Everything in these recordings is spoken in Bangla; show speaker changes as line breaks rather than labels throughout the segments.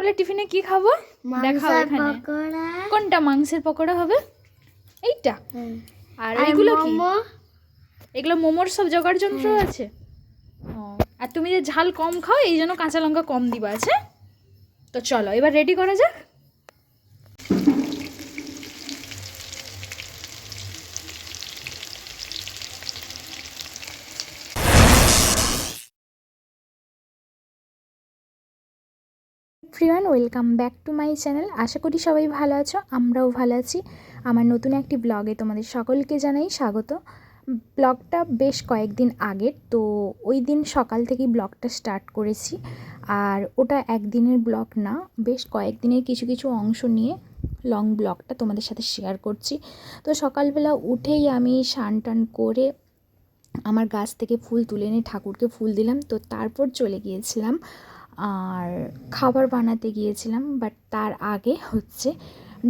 সকালে টিফিনে কি খাবো দেখাও এখানে। কোনটা মাংসের পকোড়া হবে? এইটা। আর এগুলো কি? এগুলো মোমোর সব জোগাড় যন্ত্র আছে। আর তুমি যে ঝাল কম খাও এই জন্য কাঁচা লঙ্কা কম দিবা আছে। তো চলো এবার রেডি করা যাক। Everyone, welcome back to my channel. আশা করি সবাই ভালো আছো, আমরাও ভালো আছি। আমার নতুন একটি ব্লগে তোমাদের সকলকে জানাই স্বাগত। ব্লগটা বেশ কয়েকদিন আগের, তো ওই দিন সকাল থেকেই ব্লগটা স্টার্ট করেছি। আর ওটা একদিনের ব্লগ না, বেশ কয়েকদিনের কিছু কিছু অংশ নিয়ে লং ব্লগটা তোমাদের সাথে শেয়ার করছি। তো সকালবেলা উঠেই আমি স্নান টান করে আমার গাছ থেকে ফুল তুলে এনে ঠাকুরকে ফুল দিলাম। তো তারপর চলে গিয়েছিলাম আর খাবার বানাতে গিয়েছিলাম। বাট তার আগে হচ্ছে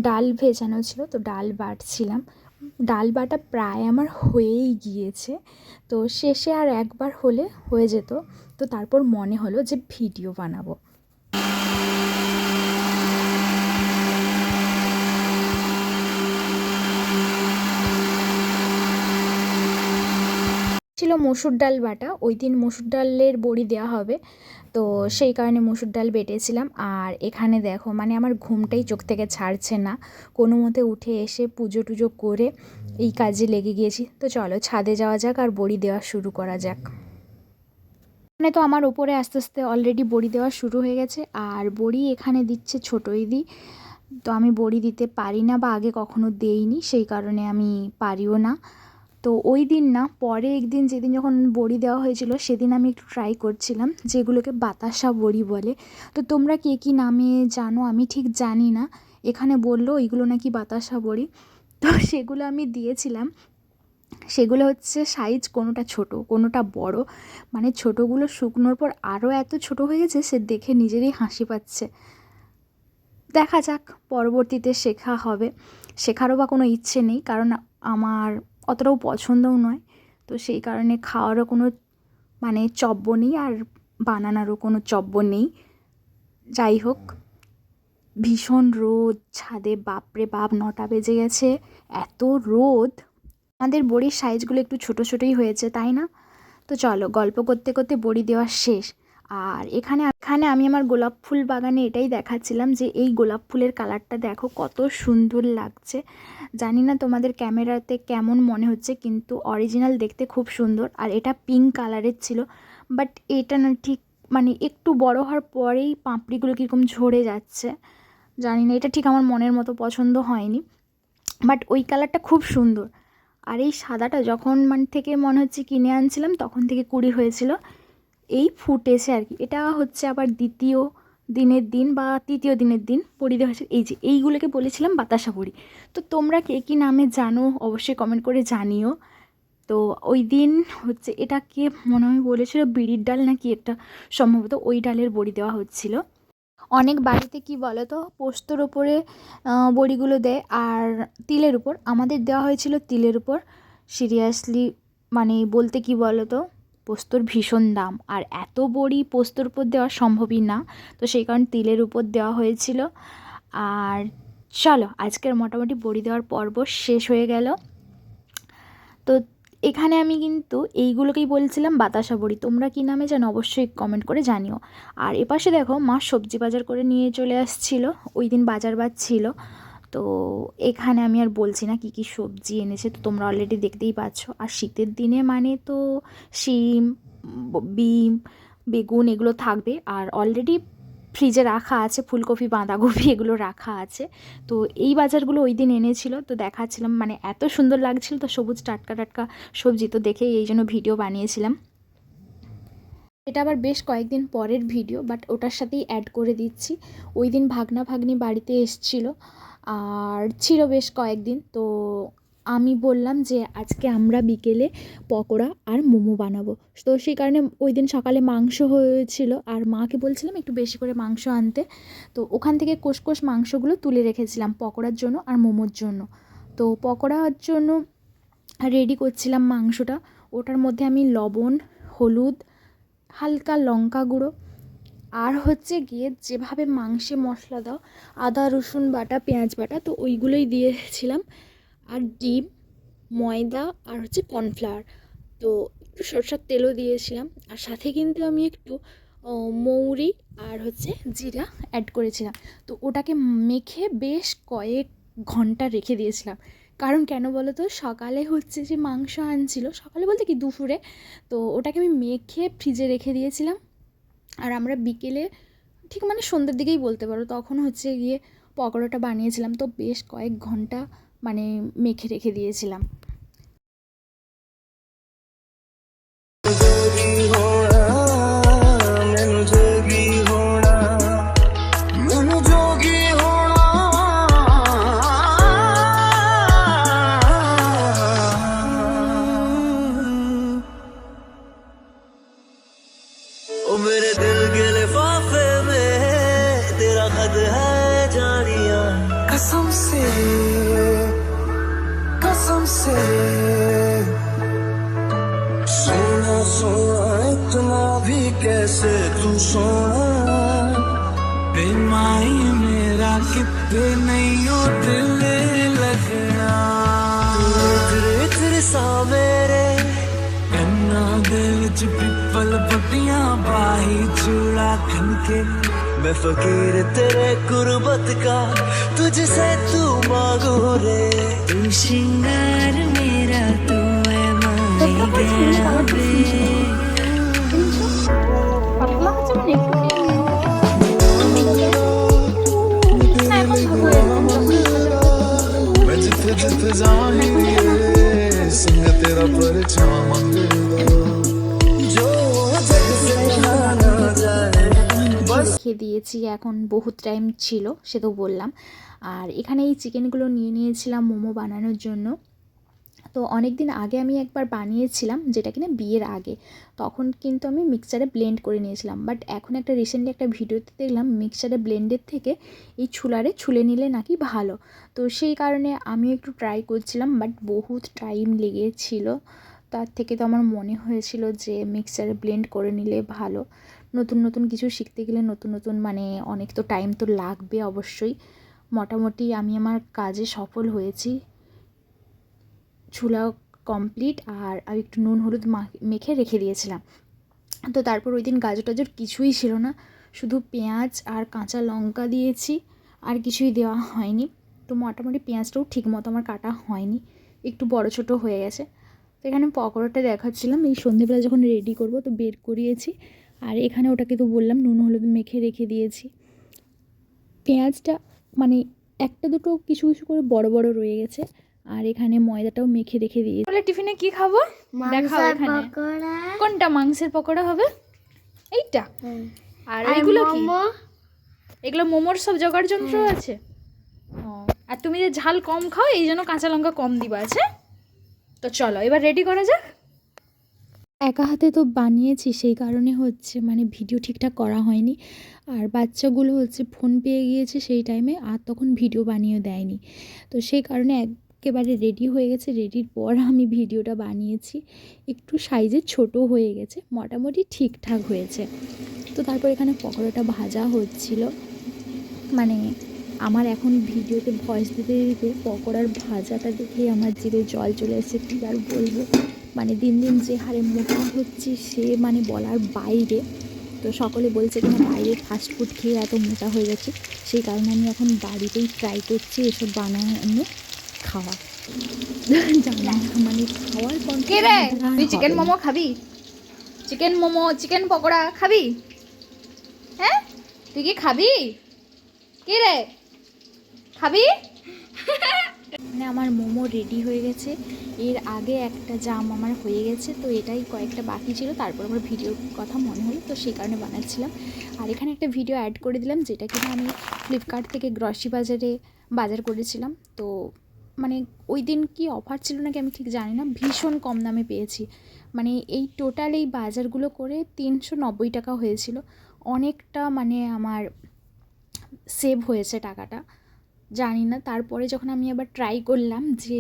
ডাল ভেজানো ছিল, তো ডাল বাটছিলাম। ডাল বাটা প্রায় আমার হয়েই গিয়েছে, তো শেষে আর একবার হলে হয়ে যেত। তো তারপর মনে হলো যে ভিডিও বানাবো। ছিল মসুর ডাল বাটা, ওই দিন মসুর ডালের বড়ি দেওয়া হবে, তো সেই কারণে মসুর ডাল বেটেছিলাম। আর এখানে দেখো মানে আমার ঘুমটাই চোখ থেকে ছাড়ছে না, কোনো মতে উঠে এসে পুজো টুজো করে এই কাজে লেগে গিয়েছি। তো চলো ছাদে যাওয়া যাক আর বড়ি দেওয়া শুরু করা যাক। মানে তো আমার ওপরে আস্তে আস্তে অলরেডি বড়ি দেওয়া শুরু হয়ে গেছে। আর বড়ি এখানে দিচ্ছে ছোটোই দি। তো আমি বড়ি দিতে পারি না বা আগে কখনো দেইনি, সেই কারণে আমি পারিও না। তো ওই দিন না, পরে একদিন যেদিন যখন বড়ি দেওয়া হয়েছিল সেদিন আমি একটু ট্রাই করছিলাম, যেগুলোকে বাতাসা বড়ি বলে। তো তোমরা কে কী নামে জানো আমি ঠিক জানি না। এখানে বললো ওইগুলো নাকি বাতাসা বড়ি। তো সেগুলো আমি দিয়েছিলাম। সেগুলো হচ্ছে সাইজ কোনোটা ছোট কোনোটা বড়, মানে ছোটোগুলো শুকনোর পর আরও এত ছোট হয়ে গেছে সে দেখে নিজেরই হাসি পাচ্ছে। দেখা যাক, পরবর্তীতে শেখা হবে। শেখারও বা কোনো ইচ্ছে নেই, কারণ আমার অতটাও পছন্দও নয়। তো সেই কারণে খাওয়ারও কোনো মানে চব্য নেই, আর বানানোরও কোনো চব্য নেই। যাই হোক, ভীষণ রোদ ছাদে, বাপরে বাপ 9টা বেজে গেছে, এত রোদ। আমাদের বড়ির সাইজগুলো একটু ছোটো ছোটোই হয়েছে, তাই না? তো চলো গল্প করতে করতে বড়ি দেওয়া শেষ। আর এখানে আমি আমার গোলাপ ফুল বাগানে এটাই দেখাচ্ছিলাম যে এই গোলাপ ফুলের কালারটা দেখো কত সুন্দর লাগছে। জানি না তোমাদের ক্যামেরাতে কেমন মনে হচ্ছে, কিন্তু অরিজিনাল দেখতে খুব সুন্দর। আর এটা পিঙ্ক কালারের ছিল, বাট এটা না ঠিক মানে একটু বড় হওয়ার পরেই পাপড়িগুলো কীরকম ঝরে যাচ্ছে। জানি না, এটা ঠিক আমার মনের মতো পছন্দ হয়নি, বাট ওই কালারটা খুব সুন্দর। আর এই সাদাটা যখন থেকে মনে হচ্ছে কিনে আনছিলাম তখন থেকে কুড়ি হয়েছিল, এই ফুটেছে আর কি। এটা হচ্ছে আবার দ্বিতীয় দিনের দিন বা তৃতীয় দিনের দিন বড়ি দেওয়া হয়েছে। এই যে এইগুলোকে বলেছিলাম বাতাসা বড়ি। তো তোমরা কে কী নামে জানো অবশ্যই কমেন্ট করে জানিও। তো ওই দিন হচ্ছে এটাকে মনে হয় বলেছিল বিড়ির ডাল নাকি একটা, সম্ভবত ওই ডালের বড়ি দেওয়া হচ্ছিল। অনেক বাড়িতে কি বলো তো পোস্তর ওপরে বড়িগুলো দেয় আর তিলের উপর, আমাদের দেওয়া হয়েছিল তিলের উপর। সিরিয়াসলি মানে বলতে কি বলো তো, পোস্তর ভীষণ দাম, আর এত বড়ি পোস্তর উপর দেওয়া সম্ভবই না, তো সেই কারণে তিলের উপর দেওয়া হয়েছিল। আর চলো আজকের মোটামুটি বড়ি দেওয়ার পর্ব শেষ হয়ে গেল। তো এখানে আমি কিন্তু এইগুলোকেই বলছিলাম বাতাসা বড়ি, তোমরা কী নামে জানো অবশ্যই কমেন্ট করে জানিও। আর এপাশে দেখো মা সবজি বাজার করে নিয়ে চলে আসছিল, ওই দিন বাজার বার ছিল। তো এখানে আমি আর বলছি না কী কী সবজি এনেছে, তো তোমরা অলরেডি দেখতেই পাচ্ছ। আর শীতের দিনে মানে তো শিম, বিম, বেগুন এগুলো থাকবে। আর অলরেডি ফ্রিজে রাখা আছে ফুলকপি, বাঁধাকপি এগুলো রাখা আছে। তো এই বাজারগুলো ওই দিন এনেছিল, তো দেখাচ্ছিলাম, মানে এত সুন্দর লাগছিল। তো সবুজ টাটকা টাটকা সবজি তো দেখেই এই জন্য ভিডিও বানিয়েছিলাম। এটা আবার বেশ কয়েকদিন পরের ভিডিও, বাট ওটার সাথেই অ্যাড করে দিচ্ছি। ওই দিন ভাগনা ভাগ্নি বাড়িতে এসছিল আর ছিল বেশ কয়েকদিন। তো আমি বললাম যে আজকে আমরা বিকেলে পকোড়া আর মোমো বানাবো। তো সেই কারণে ওই দিন সকালে মাংস হয়েছিল, আর মাকে বলছিলাম একটু বেশি করে মাংস আনতে। তো ওখান থেকে কোষ মাংসগুলো তুলে রেখেছিলাম পকোড়ার জন্য আর মোমোর জন্য। তো পকোড়ার জন্য রেডি করছিলাম মাংসটা। ওটার মধ্যে আমি লবণ, হলুদ, হালকা লঙ্কা গুঁড়ো আর হচ্ছে গিয়ে যেভাবে মাংসে মশলা দাও, আদা রসুন বাটা পেঁয়াজ বাটা, তো ওইগুলোই দিয়েছিলাম। আর ডিম, ময়দা আর হচ্ছে কর্নফ্লাওয়ার, তো একটু সরষের তেলও দিয়েছিলাম। আর সাথে কিন্তু আমি একটু মৌরি আর হচ্ছে জিরা অ্যাড করেছিলাম। তো ওটাকে মেখে বেশ কয়েক ঘন্টা রেখে দিয়েছিলাম। কারণ কেন বলো তো, সকালে হচ্ছে যে মাংস আনছিল, সকালে বলতে কি দুপুরে, তো ওটাকে আমি মেখে ফ্রিজে রেখে দিয়েছিলাম। আর আমরা বিকেলে ঠিক মানে সন্ধ্যের দিকেই বলতে পারো, তখন হচ্ছে গিয়ে পকোড়াটা বানিয়েছিলাম। তো বেশ কয়েক ঘন্টা মানে মেখে রেখে দিয়েছিলাম।
मेरे दिल के लिफाफे में तेरा खत है जानिया, कसम से सोना सोना इतना भी कैसे तू सोना, बेमाई मेरा कितने नहीं हो दिल लगना, तेरे सा मेरे कन्ना दिल च पिपल पट्टियां बाही चूड़ा खनके, मैं फकीर तेरे गुर्बत का तुझसे तू मांगू रे, तू श्रृंगार मेरा तू है माही गया बे। मैं जिथे जिथे जाऊं संग तेरा परिचय मंगलो, जो जग से जाना जाए बस।
রেখে দিয়েছি, এখন বহুত টাইম ছিল সে তো বললাম। আর এখানে এই চিকেনগুলো নিয়ে নিয়েছিলাম মোমো বানানোর জন্য। তো অনেক দিন আগে আমি একবার বানিয়েছিলাম, যেটা কিনা বিয়ের আগে, তখন কিন্তু আমি মিক্সচারে ব্লেন্ড করে নিয়েছিলাম। বাট এখন একটা রিসেন্টলি একটা ভিডিওতে দেখলাম মিক্সচারে ব্লেন্ডের থেকে এই ছুলারে ছুলে নিলে নাকি ভালো। তো সেই কারণে আমি একটু ট্রাই করছিলাম, বাট বহুত টাইম লেগেছিল। তার থেকে তো আমার মনে হয়েছিল যে মিক্সচারে ব্লেন্ড করে নিলে ভালো। নতুন নতুন কিছু শিখতে গেলে নতুন নতুন মানে অনেক তো টাইম তো লাগবে অবশ্যই। মোটামুটি আমি আমার কাজে সফল হয়েছি, ছুলা কমপ্লিট। আর আমি একটু নুন হলুদ মেখে রেখে দিয়েছিলাম। তো তারপর ওই দিন গাজর টাজর কিছুই ছিল না, শুধু পেঁয়াজ আর কাঁচা লঙ্কা দিয়েছি, আর কিছুই দেওয়া হয়নি। তো মোটামুটি পেঁয়াজটাও ঠিক মতো আমার কাটা হয়নি, একটু বড় ছোটো হয়ে গেছে। তো এখানে পকোড়াটা দেখাচ্ছিলাম, এই সন্ধেবেলা যখন রেডি করব তো বের করিয়েছি। আর এখানে ওটাকে তো বললাম নুন হলুদ মেখে রেখে দিয়েছি। পেঁয়াজটা মানে একটা দুটো কিছু কিছু করে বড় বড় রয়ে গেছে। আর এখানে ময়দাটাও মেখে রেখে দিয়েছি। তাহলে টিফিনে কি খাবো দেখাও এখানে। কোনটা মাংসের পকোড়া হবে? এইটা। আর এগুলো কি? এগুলো মোমোর সব জোগাড় যন্ত্র আছে। ও, আর তুমি যে ঝাল কম খাও এই জন্য কাঁচা লঙ্কা কম দিবা আছে। তো চলো এবার রেডি করা যাক। একা হাতে তো বানিয়েছি, সেই কারণে হচ্ছে মানে ভিডিও ঠিকঠাক করা হয়নি। আর বাচ্চাগুলো হচ্ছে ফোন পেয়ে গিয়েছে সেই টাইমে, আর তখন ভিডিও বানিয়ে দেয়নি। তো সেই কারণে একেবারে রেডি হয়ে গেছে, রেডির পর আমি ভিডিওটা বানিয়েছি। একটু সাইজে ছোট হয়ে গেছে, মোটামুটি ঠিকঠাক হয়েছে। তো তারপর এখানে পকোড়াটা ভাজা হচ্ছিল। মানে আমার এখন ভিডিওতে ভয়েস দিতে দিতে পকোড়ার ভাজাটা দেখে আমার জিভে জল চলে এসেছে, কী আর বলবো। মানে দিন দিন যে হারে মোটা হচ্ছে সে মানে বলার বাইরে। তো সকলে বলছে কিনা বাইরে ফাস্টফুড খেয়ে এত মোটা হয়ে যাচ্ছে, সেই কারণে আমি এখন বাড়িতেই ট্রাই করছি এসব বানানো খাওয়া। জানা মানে খাওয়ার
কে রে, তুই চিকেন মোমো খাবি? চিকেন মোমো চিকেন পকোড়া খাবি? হ্যাঁ তুই কি খাবি? কে রে খাবি?
মানে আমার মোমো রেডি হয়ে গেছে। এর আগে একটা জাম আমার হয়ে গেছে, তো এটাই কয়েকটা বাকি ছিল। তারপর আমার ভিডিওর কথা মনে হলো, তো সেই কারণে বানাচ্ছিলাম। আর এখানে একটা ভিডিও অ্যাড করে দিলাম, যেটা কিনা আমি ফ্লিপকার্ট থেকে গ্রসারি বাজারে বাজার করেছিলাম। তো মানে ওই দিন কি অফার ছিল নাকি আমি ঠিক জানি না, ভীষণ কম দামে পেয়েছি। মানে এই টোটাল এই বাজারগুলো করে 390 টাকা হয়েছিল। অনেকটা মানে আমার সেভ হয়েছে টাকাটা, জানি না। তারপরে যখন আমি আবার ট্রাই করলাম যে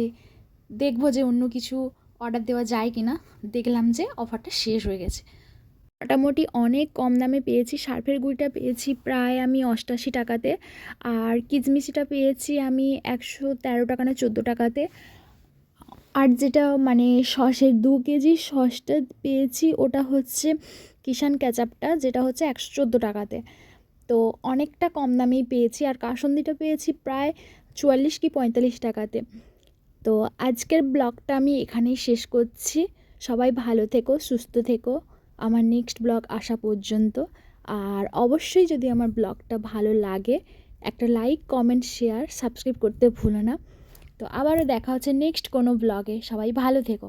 দেখবো যে অন্য কিছু অর্ডার দেওয়া যায় কি না, দেখলাম যে অফারটা শেষ হয়ে গেছে। মোটামুটি অনেক কম দামে পেয়েছি। সার্ফের গুঁড়িটা পেয়েছি প্রায় আমি 88 টাকাতে, আর কিচমিচিটা পেয়েছি আমি 113 টাকা না 14 টাকাতে। আর যেটা মানে সসের 2 কেজি সসটা পেয়েছি ওটা হচ্ছে কিষান কেচাপটা, যেটা হচ্ছে 114 টাকাতে। তো অনেকটা কম দামেই পেয়েছি। আর কাসুন্দিটা পেয়েছি প্রায় 44 কি 45 টাকাতে। তো আজকের ব্লগটা আমি এখানেই শেষ করছি। সবাই ভালো থেকো, সুস্থ থেকো আমার নেক্সট ব্লগ আসা পর্যন্ত। আর অবশ্যই যদি আমার ব্লগটা ভালো লাগে একটা লাইক, কমেন্ট, শেয়ার, সাবস্ক্রাইব করতে ভুলো না। তো আবারও দেখা হচ্ছে নেক্সট কোনো ব্লগে। সবাই ভালো থেকো।